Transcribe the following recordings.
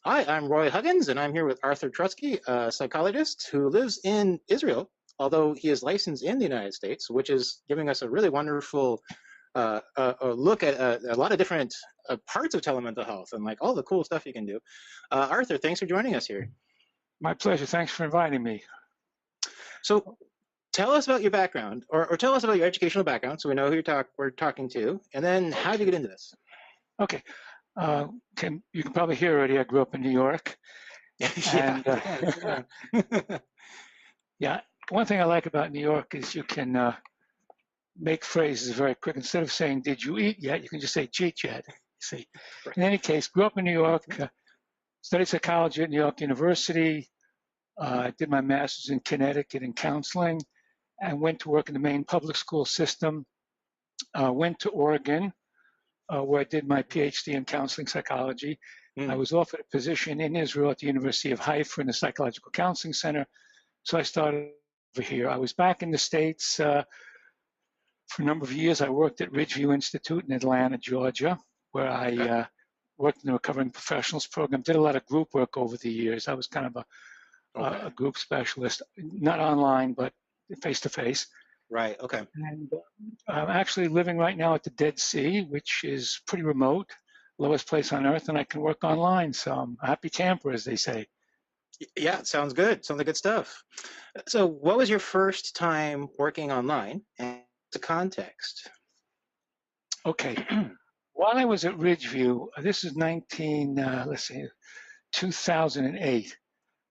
Hi, I'm Roy Huggins, and I'm here with Arthur Trotzky, a psychologist who lives in Israel, although he is licensed in the United States, which is giving us a really wonderful look at a lot of different parts of telemental health and like all the cool stuff you can do. Arthur, thanks for joining us here. My pleasure. Thanks for inviting me. So tell us about your background, or tell us about your educational background so we know who we're talking to, and then how did you get into this? Okay. You can probably hear already, I grew up in New York. And, yeah, one thing I like about New York is you can make phrases very quick. Instead of saying, "Did you eat yet?" you can just say, "Cheat yet." You see. Right. In any case, grew up in New York, studied psychology at New York University, did my master's in Connecticut in counseling, and went to work in the Maine public school system. Went to Oregon, where I did my PhD in counseling psychology. I was offered a position in Israel at the University of Haifa in the Psychological Counseling Center. So I started over here. I was back in the States for a number of years. I worked at Ridgeview Institute in Atlanta, Georgia, where I worked in the Recovering Professionals program. Did a lot of group work over the years. I was kind of a group specialist, not online, but face-to-face. Right, okay. And I'm actually living right now at the Dead Sea, which is pretty remote, lowest place on earth, and I can work online. So I'm a happy camper, as they say. Yeah, sounds good. Sounds like good stuff. So what was your first time working online and the context? Okay. While I was at Ridgeview, this is 2008.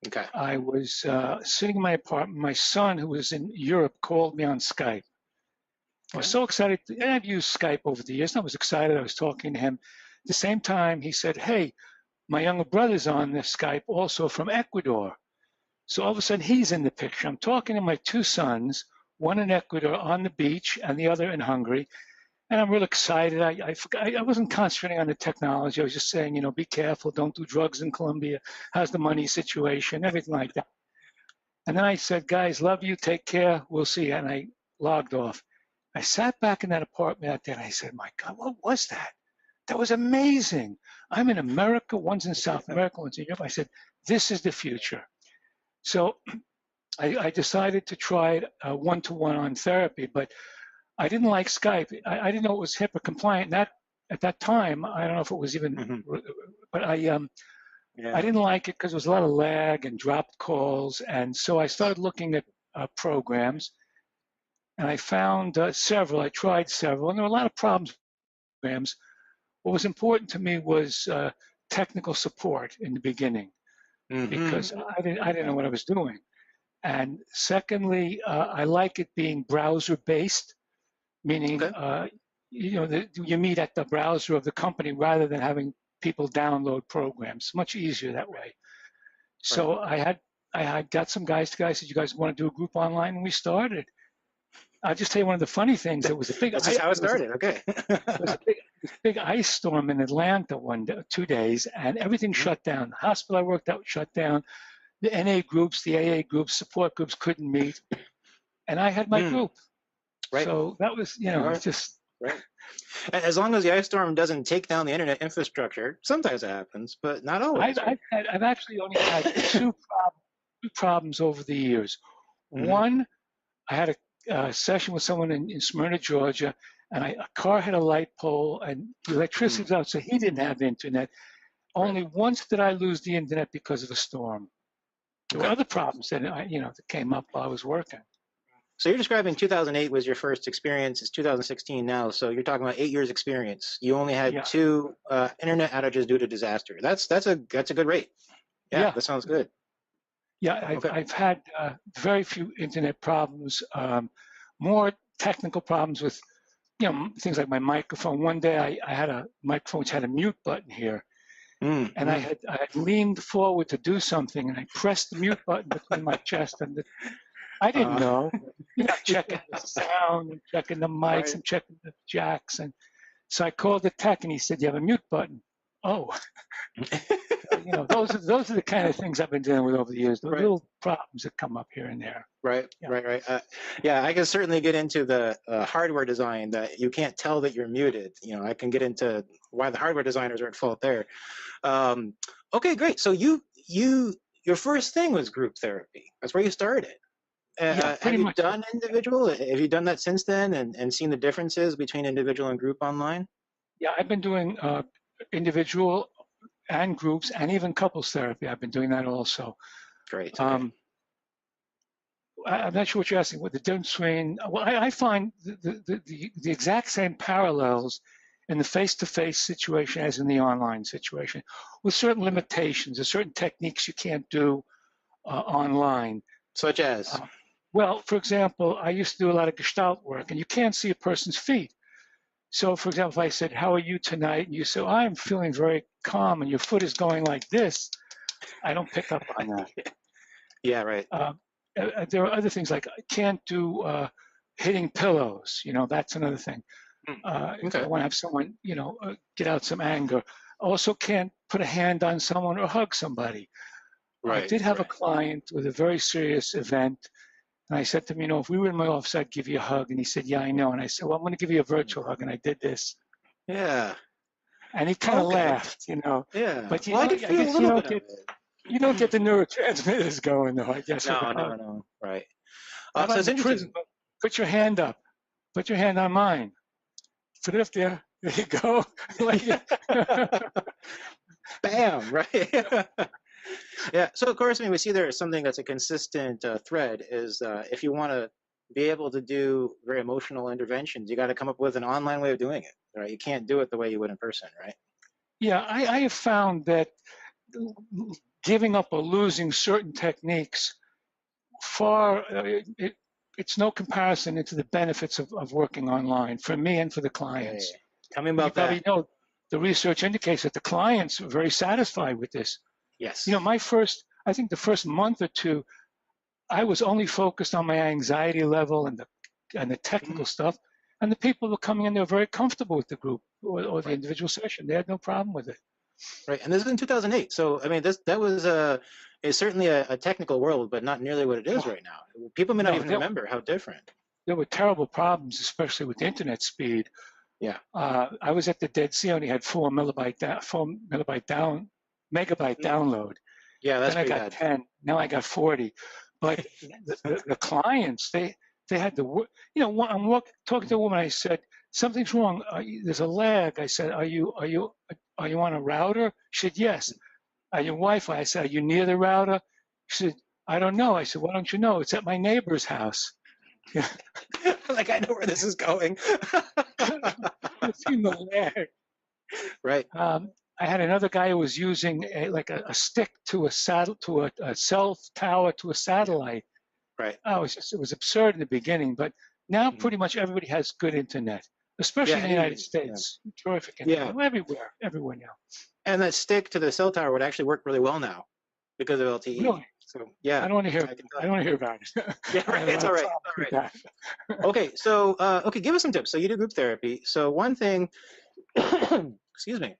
Okay. I was sitting in my apartment. My son, who was in Europe, called me on Skype. I was so excited. And I've used Skype over the years, and I was excited. I was talking to him. At the same time, he said, "Hey, my younger brother's on this Skype, also from Ecuador." So all of a sudden, he's in the picture. I'm talking to my two sons, one in Ecuador on the beach and the other in Hungary. And I'm real excited. I wasn't concentrating on the technology. I was just saying, be careful. Don't do drugs in Colombia. How's the money situation? Everything like that. And then I said, "Guys, love you. Take care. We'll see you." And I logged off. I sat back in that apartment out there and I said, "My God, what was that? That was amazing. I'm in America. One's in South America, one's in Europe." I said, "This is the future." So I decided to try it one-to-one on therapy, but I didn't like Skype. I didn't know it was HIPAA compliant. At that time, I don't know if it was even, but I didn't like it because there was a lot of lag and dropped calls. And so I started looking at programs, and I found several. I tried several, and there were a lot of problems with programs. What was important to me was technical support in the beginning, because I didn't know what I was doing. And secondly, I like it being browser-based, meaning you meet at the browser of the company rather than having people download programs. Much easier that way. So I had got some guys together. I said, "You guys want to do a group online?" And we started. I'll just tell you one of the funny things. It was a big. That's just how it started. Okay. It was a big ice storm in Atlanta 2 days, and everything shut down. The hospital I worked at shut down. The NA groups, the AA groups, support groups couldn't meet, and I had my group. Right. So that was, it's just right. As long as the ice storm doesn't take down the internet infrastructure, sometimes it happens, but not always. I've actually only had two problems over the years. One, I had a session with someone in Smyrna, Georgia, and a car had a light pole and the electricity was out, so he didn't have internet. Only once did I lose the internet because of a storm. There were other problems that that came up while I was working. So you're describing 2008 was your first experience. It's 2016 now, so you're talking about 8 years experience. You only had two internet outages due to disaster. That's a good rate. Yeah, that sounds good. Yeah, I've had very few internet problems. More technical problems with things like my microphone. One day I had a microphone which had a mute button here. And I had leaned forward to do something, and I pressed the mute button between my chest and I didn't know. Checking the sound, and checking the mics, and checking the jacks, and so I called the tech, and he said, "You have a mute button." Oh, those are the kind of things I've been dealing with over the years. The Right. little problems that come up here and there. Right, Yeah. right. Yeah, I can certainly get into the hardware design that you can't tell that you're muted. I can get into why the hardware designers are at fault there. Okay, great. So your first thing was group therapy. That's where you started. Yeah, Have pretty you much. done individual? Have you done that since then and seen the differences between individual and group online? Yeah, I've been doing individual and groups and even couples therapy. I've been doing that also. Great. Okay. I'm not sure what you're asking. What the difference between? Well, I find the exact same parallels in the face-to-face situation as in the online situation, with certain limitations. There's certain techniques you can't do online. Such as? Well, for example, I used to do a lot of Gestalt work, and you can't see a person's feet. So, for example, if I said, "How are you tonight?" and you say, "I'm feeling very calm," and your foot is going like this, I don't pick up on that. Yeah, right. There are other things like I can't do hitting pillows. That's another thing. If I want to have someone, get out some anger. Also can't put a hand on someone or hug somebody. Right. I did have a client with a very serious event. And I said to him, if we were in my office, I'd give you a hug. And he said, yeah, I know. And I said, well, I'm going to give you a virtual hug. And I did this. Yeah. And he kind of laughed, Yeah. But I could feel a little bit of it. You don't get the neurotransmitters going, though, I guess. No. Right. So it's interesting. Put your hand up. Put your hand on mine. Put it up there. There you go. Bam, right? Yeah. So, of course, we see there is something that's a consistent thread is if you want to be able to do very emotional interventions, you got to come up with an online way of doing it, right? You can't do it the way you would in person, right? Yeah, I have found that giving up or losing certain techniques it's no comparison into the benefits of working online for me and for the clients. Hey, tell me about that. You probably know the research indicates that the clients are very satisfied with this. Yes. I think the first month or two, I was only focused on my anxiety level and the technical stuff. And the people who were coming in, they were very comfortable with the group or the individual session. They had no problem with it. Right, and this is in 2008. So that was is certainly a technical world, but not nearly what it is right now. People may not even remember how different. There were terrible problems, especially with internet speed. Yeah. I was at the Dead Sea, only had 4 megabyte download. Yeah, that's then I got bad. 10. Now I got 40. But the clients, they had the work. I'm talking to a woman. I said, something's wrong. There's a lag. I said, are you on a router? She said, yes. Are you Wi-Fi? I said, are you near the router? She said, I don't know. I said, why don't you know? It's at my neighbor's house. Like, I know where this is going. I've seen the lag. Right. I had another guy who was using a stick to a cell tower to a satellite. Right. Oh, it was absurd in the beginning, but now pretty much everybody has good internet, especially in the United States. Yeah. Terrific internet. Everywhere now. And that stick to the cell tower would actually work really well now because of LTE. Really? So yeah. I don't want to hear. I don't want to hear about it. Yeah, right. It's all right. All right. Okay. So give us some tips. So you do group therapy. So one thing, excuse me.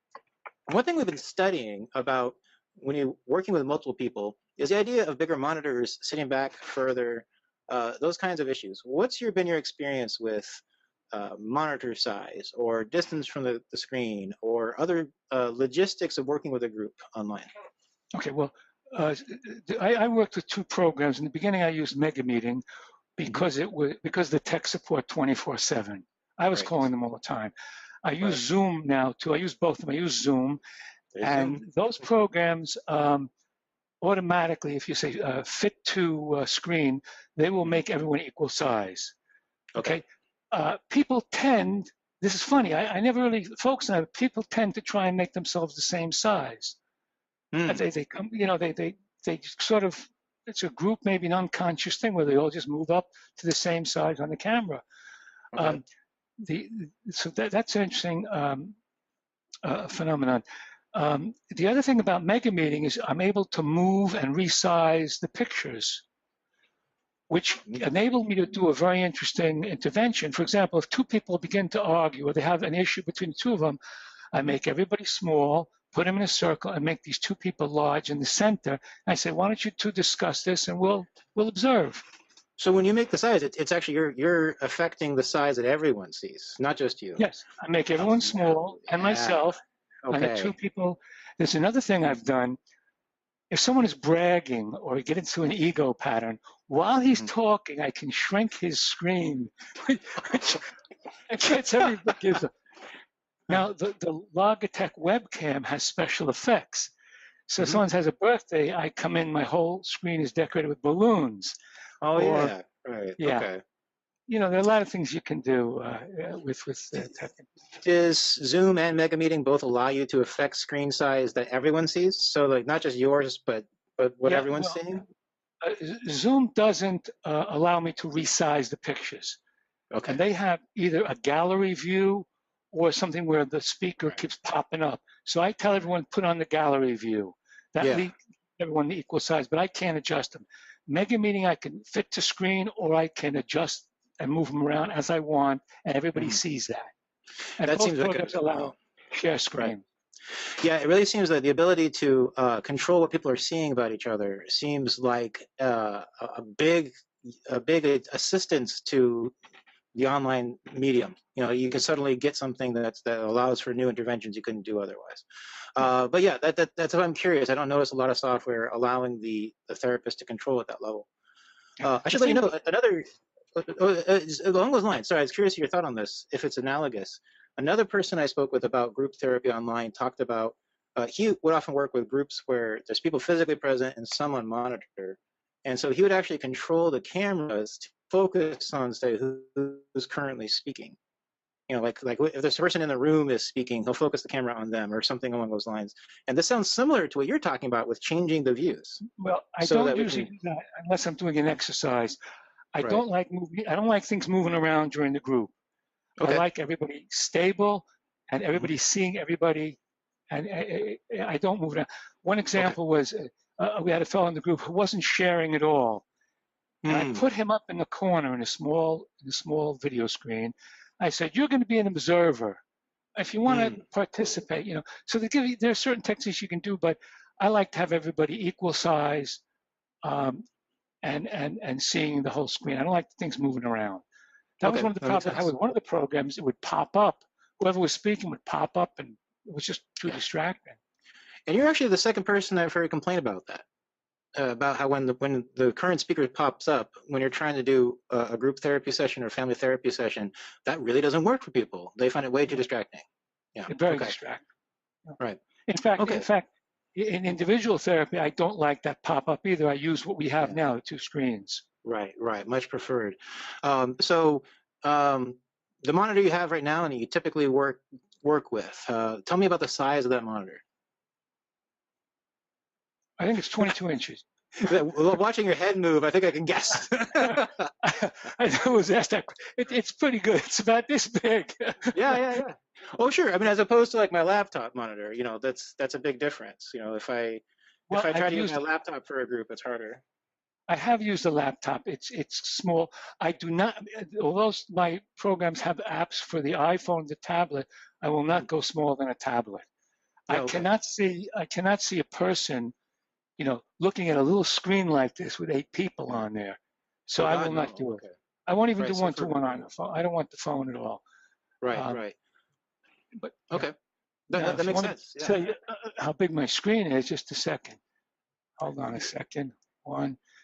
One thing we've been studying about when you're working with multiple people is the idea of bigger monitors sitting back further, those kinds of issues. What's been your experience with monitor size or distance from the screen or other logistics of working with a group online? Okay, well, I worked with 2 programs. In the beginning, I used MegaMeeting because the tech support 24/7. I was calling them all the time. I use Zoom now too. I use both of them. I use Zoom, and those programs automatically, if you say fit to screen, they will make everyone equal size. Okay. People tend. This is funny. I never really focus on it. People tend to try and make themselves the same size. They come. They sort of. It's a group, maybe an unconscious thing where they all just move up to the same size on the camera. Okay. So that's an interesting phenomenon. The other thing about MegaMeeting is I'm able to move and resize the pictures, which enabled me to do a very interesting intervention. For example, if 2 people begin to argue or they have an issue between the 2 of them, I make everybody small, put them in a circle, and make these two people large in the center. And I say, why don't you two discuss this, and we'll observe. So when you make the size, it's actually you're affecting the size that everyone sees, not just you. Yes, I make everyone small and myself. Okay. And the two people. There's another thing I've done. If someone is bragging or get into an ego pattern, while he's talking, I can shrink his screen, which gets everybody. Now, the Logitech webcam has special effects. So if someone has a birthday, I come in, my whole screen is decorated with balloons. Oh, yeah. Right. Yeah. Okay. You know, there are a lot of things you can do with tech. Does Zoom and Mega Meeting both allow you to affect screen size that everyone sees? So like not just yours, but what everyone's seeing? Zoom doesn't allow me to resize the pictures. Okay. And they have either a gallery view or something where the speaker keeps popping up. So I tell everyone, put on the gallery view. That leaves everyone the equal size, but I can't adjust them. Mega Meeting, I can fit to screen, or I can adjust and move them around as I want, and everybody sees that. And that both seems like programs allow share screen. Right. Yeah, it really seems that the ability to control what people are seeing about each other seems like a big assistance to the online medium. You know, you can suddenly get something that allows for new interventions you couldn't do otherwise. But yeah, that's what I'm curious. I don't notice a lot of software allowing the therapist to control at that level. I should let you know another along those lines. Sorry, I was curious your thought on this. If it's analogous, another person I spoke with about group therapy online talked about he would often work with groups where there's people physically present and some on monitor, and so he would actually control the cameras to focus on, say, who's currently speaking. You know, like if this person in the room is speaking, he'll focus the camera on them or something along those lines. And this sounds similar to what you're talking about with changing the views. Well, I don't usually do that unless I'm doing an exercise. I don't like moving. I don't like things moving around during the group. I like everybody stable and everybody seeing everybody, and I don't move around. One example was we had a fellow in the group who wasn't sharing at all, and I put him up in the corner in a small video screen. I said, "You're going to be an observer. If you want to participate, you know." So there are certain techniques you can do, but I like to have everybody equal size, and seeing the whole screen. I don't like things moving around. That was one of the problems I had with one of the programs. It would pop up. Whoever was speaking would pop up, and it was just too distracting. And you're actually the second person I've heard complain about that. About how when the current speaker pops up, when you're trying to do a group therapy session or family therapy session, that really doesn't work for people. They find it way too distracting. Yeah, very distracting. Right. In fact, in individual therapy, I don't like that pop up either. I use what we have now, the two screens. Right. Much preferred. So the monitor you have right now and you typically work with, tell me about the size of that monitor. I think it's 22 inches. Watching your head move, I think I can guess. I was asked that. It's pretty good. It's about this big. Yeah. Oh, sure. I mean, as opposed to like my laptop monitor, you know, that's a big difference. You know, if I try to use my laptop for a group, it's harder. I have used a laptop. It's small. I do not, although my programs have apps for the iPhone, the tablet, I will not go smaller than a tablet. I cannot see a person, you know, looking at a little screen like this with 8 people on there. So I will not do it. I won't even do one-to-one on the phone. I don't want the phone at all. Right. But that makes sense. Tell you how big my screen is, just a second. Hold on a second.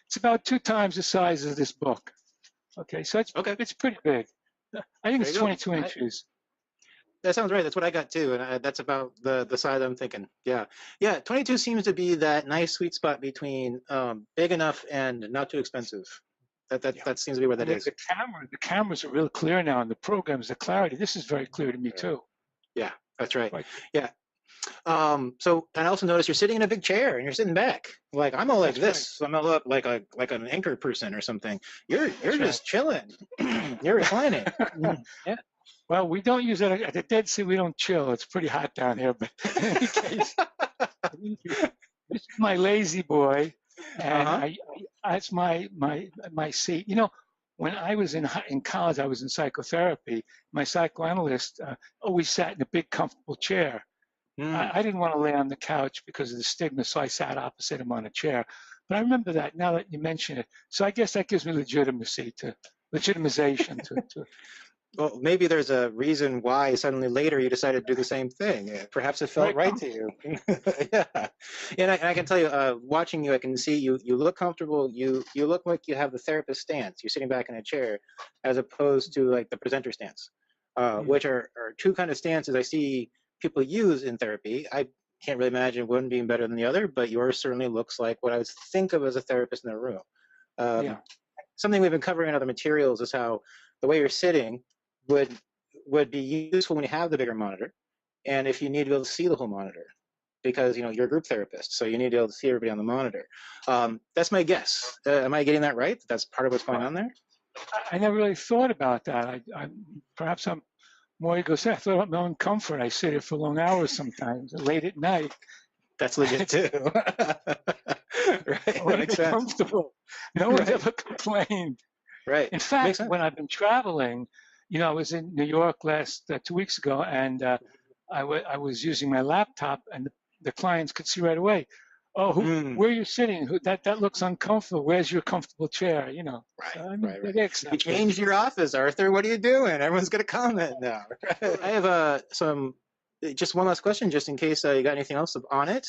It's about 2 times the size of this book. Okay, so it's pretty big. I think it's 22 inches. That sounds right. That's what I got too, and that's about the size I'm thinking. Yeah. 22 seems to be that nice sweet spot between big enough and not too expensive. That seems to be where that is. The cameras are real clear now, and the programs, the clarity. This is very clear to me too. Yeah, that's right. Yeah. So I also noticed you're sitting in a big chair and you're sitting back. Like I'm all like this. So I'm all up like an anchor person or something. You're just chilling. You're reclining. Yeah. Well, we don't use it at the Dead Sea. We don't chill. It's pretty hot down here. But in any case, this is my lazy boy, and that's my seat. You know, when I was in college, I was in psychotherapy. My psychoanalyst always sat in a big, comfortable chair. I didn't want to lay on the couch because of the stigma, so I sat opposite him on a chair. But I remember that now that you mention it. So I guess that gives me legitimization to Well, maybe there's a reason why suddenly later you decided to do the same thing. Perhaps it felt right to you. Yeah, and I can tell you, watching you, I can see you look comfortable. You look like you have the therapist stance. You're sitting back in a chair, as opposed to like the presenter stance, which are two kind of stances I see people use in therapy. I can't really imagine one being better than the other, but yours certainly looks like what I would think of as a therapist in a room. Yeah. Something we've been covering in other materials is how the way you're sitting would be useful when you have the bigger monitor, and if you need to be able to see the whole monitor, because you're a group therapist, so you need to be able to see everybody on the monitor. That's my guess. Am I getting that right? That's part of what's going on there. I never really thought about that. Perhaps I'm more egocentric. I thought about my own comfort. I sit here for long hours sometimes, late at night. That's legit too. Right. Makes sense. Comfortable. No one's ever complained. Right. In fact, when I've been traveling, I was in New York last 2 weeks ago, and I was using my laptop, and the clients could see right away, where you're sitting, that looks uncomfortable. Where's your comfortable chair? Right, so, right. You changed your office, Arthur. What are you doing? Everyone's going to comment now. I have just one last question, just in case you got anything else on it.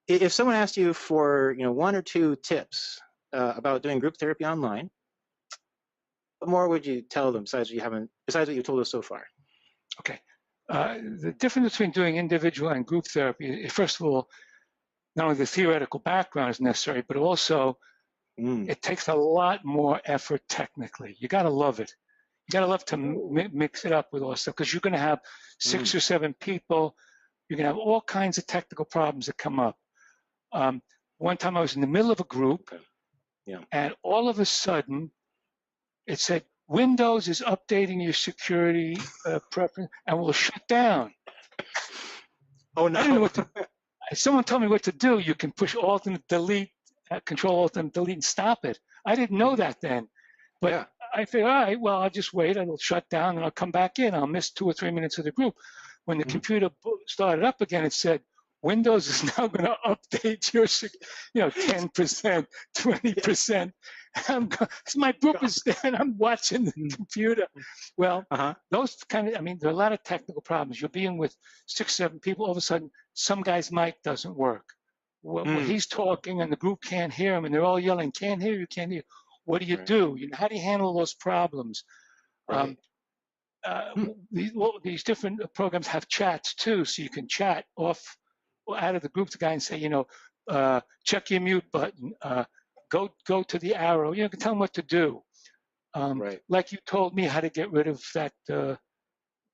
If someone asked you for 1 or 2 tips about doing group therapy online, what more would you tell them besides what you told us so far? Okay. The difference between doing individual and group therapy is, first of all, not only the theoretical background is necessary, but also it takes a lot more effort technically. You got to love it. You got to love to mix it up with all this stuff, because you're going to have 6 or 7 people. You're going to have all kinds of technical problems that come up. One time I was in the middle of a group, and all of a sudden it said, Windows is updating your security preference and will shut down. Oh no! I didn't know what to. Someone told me what to do. You can push Alt and Delete, Control Alt and Delete, and stop it. I didn't know that then, but I figured, all right, well, I'll just wait. It'll shut down, and I'll come back in. I'll miss 2 or 3 minutes of the group. When the computer started up again, it said, Windows is now going to update your, 10%, 20%. My group is there, and I'm watching the computer. Well, those there are a lot of technical problems. You'll be in with 6, 7 people. All of a sudden, some guy's mic doesn't work. When he's talking and the group can't hear him, and they're all yelling, can't hear you, can't hear you. What do you do? How do you handle those problems? Right. These different programs have chats too, so you can chat out of the group to the guy and say, check your mute button, go to the arrow. You can tell them what to do. Like you told me how to get rid of that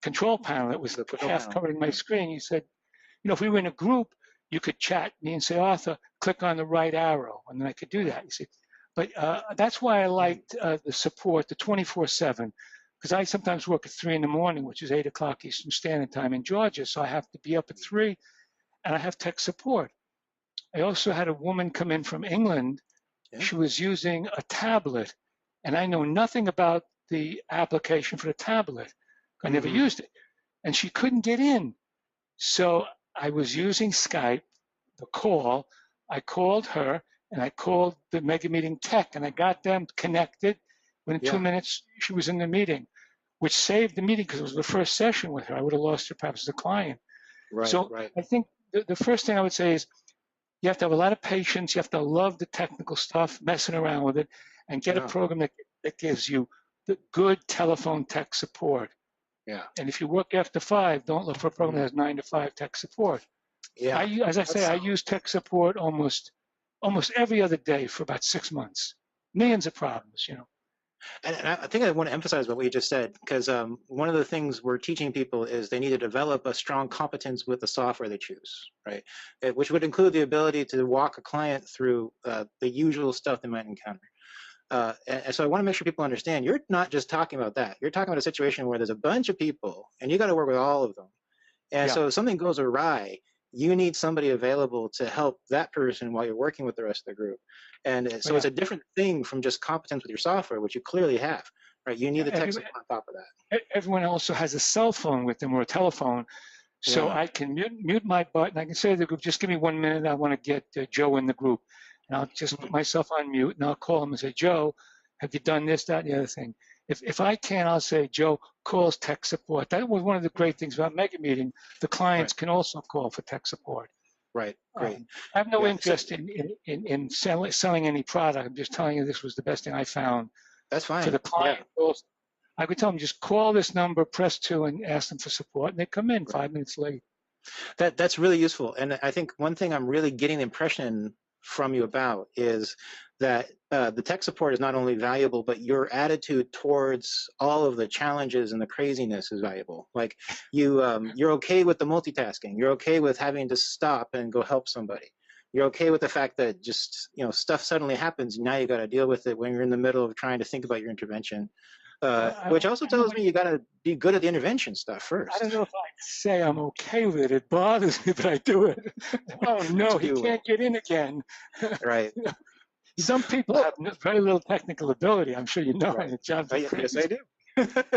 control panel that was half covering my screen. You said, if we were in a group, you could chat me and say, Arthur, click on the right arrow, and then I could do that. You see, but that's why I liked the support, the 24/7. Because I sometimes work at 3 in the morning, which is 8 o'clock Eastern Standard Time in Georgia, so I have to be up at 3, and I have tech support. I also had a woman come in from England. She was using a tablet, and I know nothing about the application for the tablet. I never used it, and she couldn't get in. So I was using Skype, the call. I called her, and I called the Mega Meeting Tech, and I got them connected. Within 2 minutes, she was in the meeting, which saved the meeting because it was the first session with her. I would have lost her perhaps as a client. I think the first thing I would say is you have to have a lot of patience. You have to love the technical stuff, messing around with it, and get a program that gives you the good telephone tech support. Yeah. And if you work after 5, don't look for a program that has 9 to 5 tech support. Yeah. As I say, I use tech support almost every other day for about 6 months. Millions of problems, And I think I want to emphasize what we just said, because one of the things we're teaching people is they need to develop a strong competence with the software they choose, right? Which would include the ability to walk a client through the usual stuff they might encounter. And so I want to make sure people understand, you're not just talking about that. You're talking about a situation where there's a bunch of people, and you got to work with all of them. And so if something goes awry, you need somebody available to help that person while you're working with the rest of the group. And so it's a different thing from just competence with your software, which you clearly have, right? You need the tech support on top of that. Everyone also has a cell phone with them or a telephone. So Yeah. I can mute my button. I can say to the group, just give me 1 minute. I want to get Joe in the group. And I'll just put myself on mute and I'll call him and say, Joe, have you done this, that, and the other thing? If I can, I'll say, Joe, calls tech support. That was one of the great things about Mega Meeting. The clients can also call for tech support. Right. Great. I have no Yeah. interest in selling any product. I'm just telling you this was the best thing I found That's fine. for the client. Yeah. I could tell them, just call this number, press 2, and ask them for support, and they come in 5 minutes late. That's really useful. And I think one thing I'm really getting the impression from you about is that the tech support is not only valuable, but your attitude towards all of the challenges and the craziness is valuable. Like you're okay with the multitasking. You're okay with having to stop and go help somebody. You're okay with the fact that just, stuff suddenly happens. And now you got to deal with it when you're in the middle of trying to think about your intervention. Which also tells me you got to be good at the intervention stuff first. I don't know if I say I'm okay with it. It bothers me, but I do it. Oh no, he can't get in again. Right. Some people have very little technical ability. I'm sure you know. Right. Yes, I do.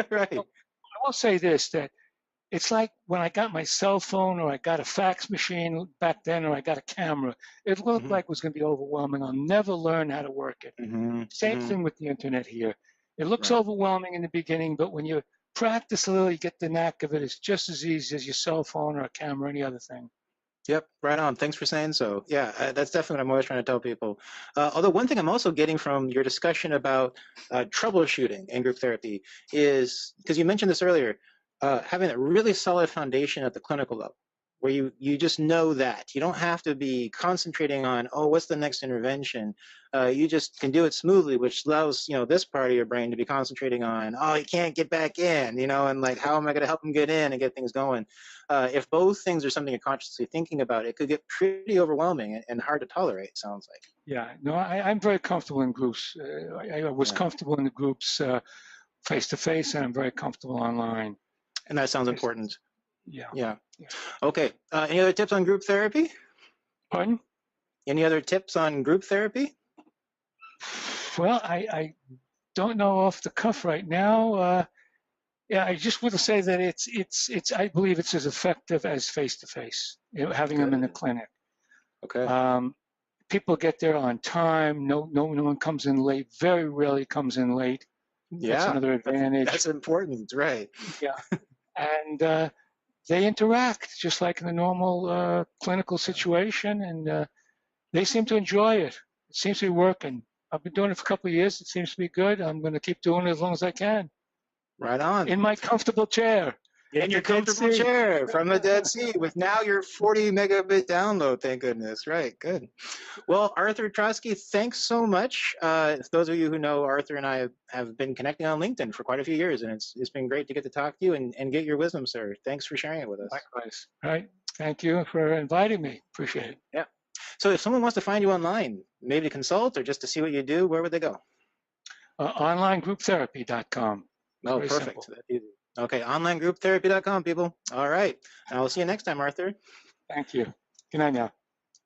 Right. I will say this, that it's like when I got my cell phone or I got a fax machine back then or I got a camera, it looked like it was going to be overwhelming. I'll never learn how to work it. Same thing with the internet here. It looks overwhelming in the beginning, but when you practice a little, you get the knack of it. It's just as easy as your cell phone or a camera or any other thing. Yep, right on. Thanks for saying so. Yeah, that's definitely what I'm always trying to tell people. Although one thing I'm also getting from your discussion about troubleshooting in group therapy is, because you mentioned this earlier, having a really solid foundation at the clinical level, where you just know that. You don't have to be concentrating on, oh, what's the next intervention? You just can do it smoothly, which allows, this part of your brain to be concentrating on, oh, he can't get back in, and like, how am I going to help him get in and get things going? If both things are something you're consciously thinking about, it could get pretty overwhelming and hard to tolerate, sounds like. Yeah, no, I'm very comfortable in groups. I was comfortable in the groups face-to-face, and I'm very comfortable online. And that sounds important. Yeah. Okay. Any other tips on group therapy? Pardon? Any other tips on group therapy? Well, I don't know off the cuff right now. Yeah, I just want to say that it's I believe it's as effective as face-to-face, having them in the clinic. Okay. People get there on time. No one comes in late. Very rarely comes in late. That's another advantage. That's important, right? Yeah, and they interact just like in a normal clinical situation, and they seem to enjoy it. It seems to be working. I've been doing it for a couple of years. It seems to be good. I'm going to keep doing it as long as I can. Right on. In my comfortable chair. In your comfortable chair from the Dead Sea with now your 40 megabit download, thank goodness. Right, good. Well, Arthur Trotzky, thanks so much. Those of you who know, Arthur and I have been connecting on LinkedIn for quite a few years, and it's been great to get to talk to you and get your wisdom, sir. Thanks for sharing it with us. Likewise. All right. Thank you for inviting me. Appreciate it. Yeah. So if someone wants to find you online, maybe to consult or just to see what you do, where would they go? Onlinegrouptherapy.com. Oh, perfect. Okay, onlinegrouptherapy.com, people. All right. And I'll see you next time, Arthur. Thank you. Good night now.